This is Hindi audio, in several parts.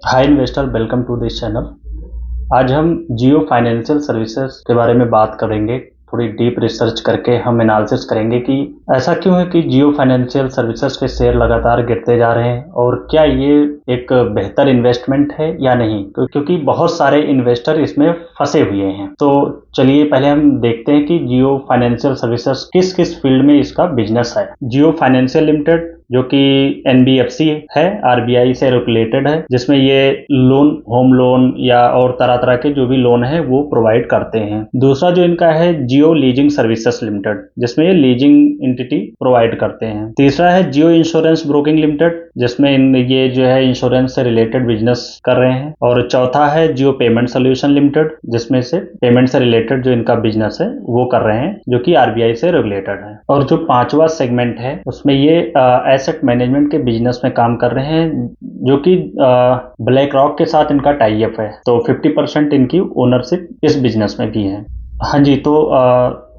Hi investor, welcome to this channel. आज हम जियो फाइनेंशियल सर्विसेज के बारे में बात करेंगे। थोड़ी डीप रिसर्च करके हम एनालिसिस करेंगे कि ऐसा क्यों है कि जियो फाइनेंशियल सर्विसेज के शेयर लगातार गिरते जा रहे हैं और क्या ये एक बेहतर इन्वेस्टमेंट है या नहीं, क्योंकि बहुत सारे इन्वेस्टर इसमें फंसे हुए हैं। तो चलिए पहले हम देखते हैं कि जियो फाइनेंशियल सर्विसेज किस किस फील्ड में इसका बिजनेस है। जियो फाइनेंशियल लिमिटेड जो कि एनबीएफसी है, आरबीआई से रेगुलेटेड है, जिसमें ये लोन, होम लोन या और तरह तरह के जो भी लोन है वो प्रोवाइड करते हैं। दूसरा जो इनका है जियो लीजिंग सर्विसेज लिमिटेड, जिसमें ये लीजिंग एंटिटी प्रोवाइड करते हैं। तीसरा है जियो इंश्योरेंस ब्रोकिंग लिमिटेड, जिसमें ये जो है इंश्योरेंस से रिलेटेड बिजनेस कर रहे हैं। और चौथा है जियो पेमेंट सोल्यूशन लिमिटेड, जिसमें से पेमेंट से रिलेटेड जो इनका बिजनेस है वो कर रहे हैं, जो कि आरबीआई से रेगुलेटेड है। और जो पांचवा सेगमेंट है उसमें ये एसेट मैनेजमेंट के बिजनेस में काम कर रहे हैं, जो कि ब्लैक रॉक के साथ इनका टाई अप है। तो 50% इनकी ओनरशिप इस बिजनेस में भी है। हाँ जी, तो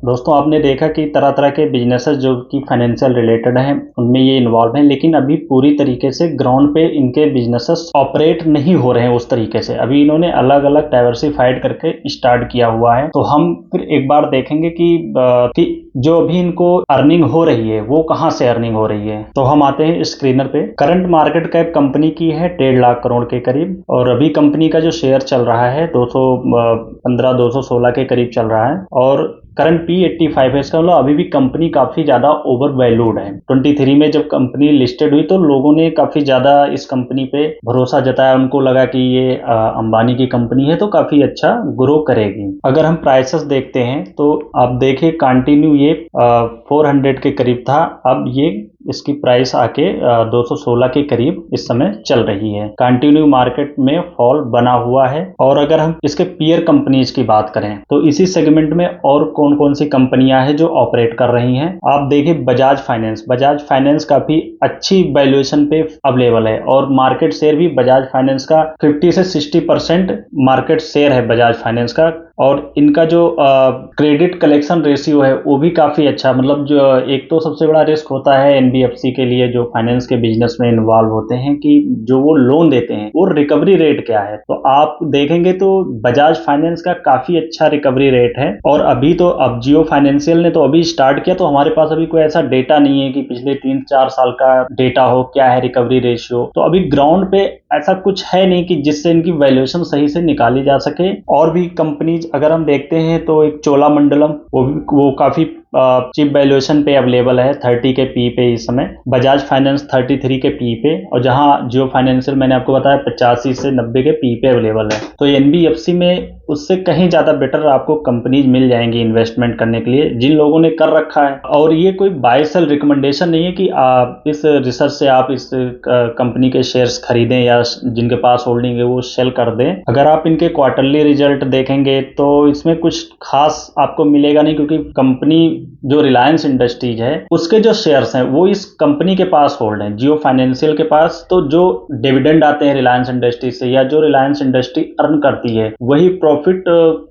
दोस्तों आपने देखा कि तरह तरह के बिजनेसेस जो कि फाइनेंशियल रिलेटेड हैं उनमें ये इन्वॉल्व हैं, लेकिन अभी पूरी तरीके से ग्राउंड पे इनके बिजनेसेस ऑपरेट नहीं हो रहे हैं उस तरीके से। अभी इन्होंने अलग अलग डाइवर्सिफाइड करके स्टार्ट किया हुआ है। तो हम फिर एक बार देखेंगे कि जो अभी इनको अर्निंग हो रही है वो कहाँ से अर्निंग हो रही है। तो हम आते हैं स्क्रीनर पे। करंट मार्केट कैप कंपनी की है 1.5 लाख करोड़ के करीब, और अभी कंपनी का जो शेयर चल रहा है 216 के करीब चल रहा है, और करंट P85 है। इसका मतलब अभी भी कंपनी काफी ज्यादा ओवर वैल्यूड है। 23 में जब कंपनी लिस्टेड हुई तो लोगों ने काफी ज्यादा इस कंपनी पे भरोसा जताया। उनको लगा कि ये अंबानी की कंपनी है तो काफी अच्छा ग्रो करेगी। अगर हम प्राइसेस देखते हैं तो आप देखिए कंटिन्यू ये 400 के करीब था, अब ये इसकी प्राइस आके 216 के करीब इस समय चल रही है। कंटिन्यू मार्केट में फॉल बना हुआ है। और अगर हम इसके पीयर कंपनीज की बात करें तो इसी सेगमेंट में और कौन कौन सी कंपनियां हैं जो ऑपरेट कर रही हैं। आप देखिए बजाज फाइनेंस काफी अच्छी वैल्यूएशन पे अवेलेबल है, और मार्केट शेयर भी बजाज फाइनेंस का 50 से 60% मार्केट शेयर है बजाज फाइनेंस का। और इनका जो क्रेडिट कलेक्शन रेशियो है वो भी काफी अच्छा, मतलब जो एक तो सबसे बड़ा रिस्क होता है एनबीएफसी के लिए जो फाइनेंस के बिजनेस में इन्वॉल्व होते हैं कि जो वो लोन देते हैं वो रिकवरी रेट क्या है। तो आप देखेंगे तो बजाज फाइनेंस का काफी अच्छा रिकवरी रेट है। और अभी तो अब जियो फाइनेंशियल ने तो अभी स्टार्ट किया, तो हमारे पास अभी कोई ऐसा डेटा नहीं है कि पिछले 3-4 साल का डेटा हो क्या है रिकवरी रेशियो। तो अभी ग्राउंड पे ऐसा कुछ है नहीं कि जिससे इनकी वैल्यूएशन सही से निकाली जा सके। और भी कंपनीज अगर हम देखते हैं तो एक चोलामंडलम, वो काफी चीप वैल्यूएशन पे अवेलेबल है, 30 के पी पे इस समय। बजाज फाइनेंस 33 के पी पे, और जहां जियो फाइनेंशियल मैंने आपको बताया 85 से 90 के पी पे अवेलेबल है। तो एनबीएफसी में उससे कहीं ज्यादा बेटर आपको कंपनीज मिल जाएंगी इन्वेस्टमेंट करने के लिए, जिन लोगों ने कर रखा है। और ये कोई बाय सेल रिकमेंडेशन नहीं है कि आप इस रिसर्च से आप इस कंपनी के शेयर्स खरीदें या जिनके पास होल्डिंग है वो सेल कर दें। अगर आप इनके क्वार्टरली रिजल्ट देखेंगे तो इसमें कुछ खास आपको मिलेगा नहीं, क्योंकि कंपनी जो रिलायंस इंडस्ट्रीज है उसके जो शेयर्स हैं वो इस कंपनी के पास होल्ड हैं, जियो फाइनेंशियल के पास। तो जो डिविडेंड आते हैं रिलायंस इंडस्ट्रीज से या जो रिलायंस इंडस्ट्री अर्न करती है वही प्रॉफिट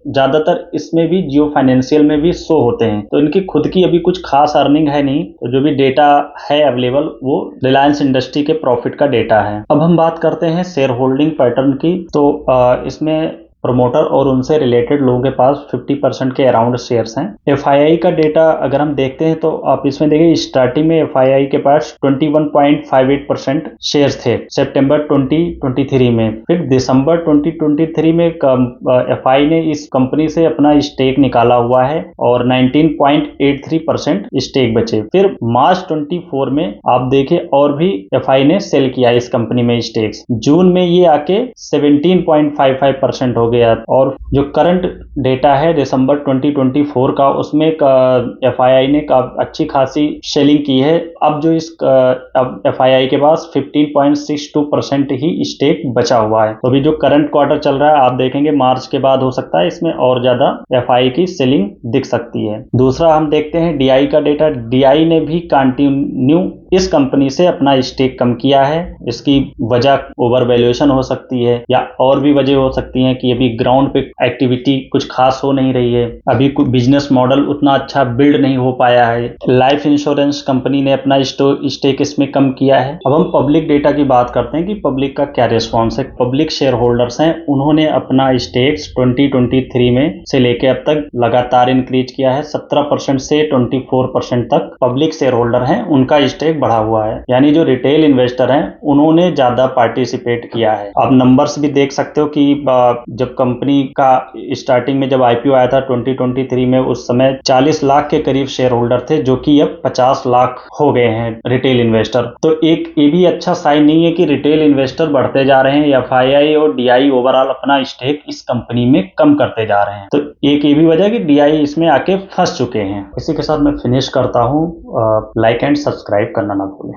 ज्यादातर इसमें भी जियो फाइनेंशियल में भी शो होते हैं। तो इनकी खुद की अभी कुछ खास अर्निंग है नहीं, तो जो भी डेटा है अवेलेबल वो रिलायंस इंडस्ट्री के प्रॉफिट का डेटा है। अब हम बात करते हैं शेयर होल्डिंग पैटर्न की। तो इसमें प्रमोटर और उनसे रिलेटेड लोगों के पास 50% के अराउंड शेयर्स हैं। एफआईआई का डेटा अगर हम देखते हैं तो आप इसमें देखिए स्टार्टिंग में एफआईआई के पास 21.58% शेयर्स थे सितंबर 2023 में। फिर दिसंबर 2023 में एफआई ने इस कंपनी से अपना स्टेक निकाला हुआ है और 19.83% स्टेक बचे। फिर मार्च 24 में आप देखिए और भी एफआई ने सेल किया इस कंपनी में स्टेक्स। जून में ये आके 17.55% हो गया। और जो करंट डेटा है दिसंबर 2024 का, उसमें एफआईआई ने अच्छी खासी सेलिंग की है। अब जो अब एफआईआई के पास 15.62% ही स्टेक बचा हुआ है। तो अभी जो करंट क्वार्टर चल रहा है आप देखेंगे मार्च के बाद हो सकता है इसमें और ज्यादा एफआई की सेलिंग दिख सकती है। दूसरा हम देखते हैं डीआई का डेटा। डीआई ने भी कंटिन्यू इस कंपनी से अपना स्टेक कम किया है। इसकी वजह ओवर वैल्यूएशन हो सकती है या और भी वजह हो सकती है कि अभी ग्राउंड पे एक्टिविटी कुछ खास हो नहीं रही है, अभी कुछ बिजनेस मॉडल उतना अच्छा बिल्ड नहीं हो पाया है। लाइफ इंश्योरेंस कंपनी ने अपना स्टेक इसमें कम किया है। अब हम पब्लिक डेटा की बात करते हैं कि पब्लिक का क्या रिस्पॉन्स है। पब्लिक शेयर होल्डर्स हैं, उन्होंने अपना स्टेक्स 2023 में से लेके अब तक लगातार इंक्रीज किया है। 17% से 24% तक पब्लिक शेयर होल्डर हैं, उनका स्टेक बढ़ा हुआ है। यानी जो रिटेल इन्वेस्टर हैं उन्होंने ज्यादा पार्टिसिपेट किया है। आप नंबर्स भी देख सकते हो कि जब कंपनी का स्टार्टिंग में जब आईपीओ आया था 2023 में, उस समय 40 लाख के करीब शेयर होल्डर थे, जो कि अब 50 लाख हो गए हैं रिटेल इन्वेस्टर। तो एक ये भी अच्छा साइन नहीं है कि रिटेल इन्वेस्टर बढ़ते जा रहे हैं। एफआईआई और डीआई ओवरऑल अपना स्टेक इस कंपनी में कम करते जा रहे हैं। तो एक ये भी वजह है कि डीआई इसमें आके फंस चुके हैं। इसी के साथ मैं फिनिश करता हूँ। लाइक एंड सब्सक्राइब करना ना भूलें।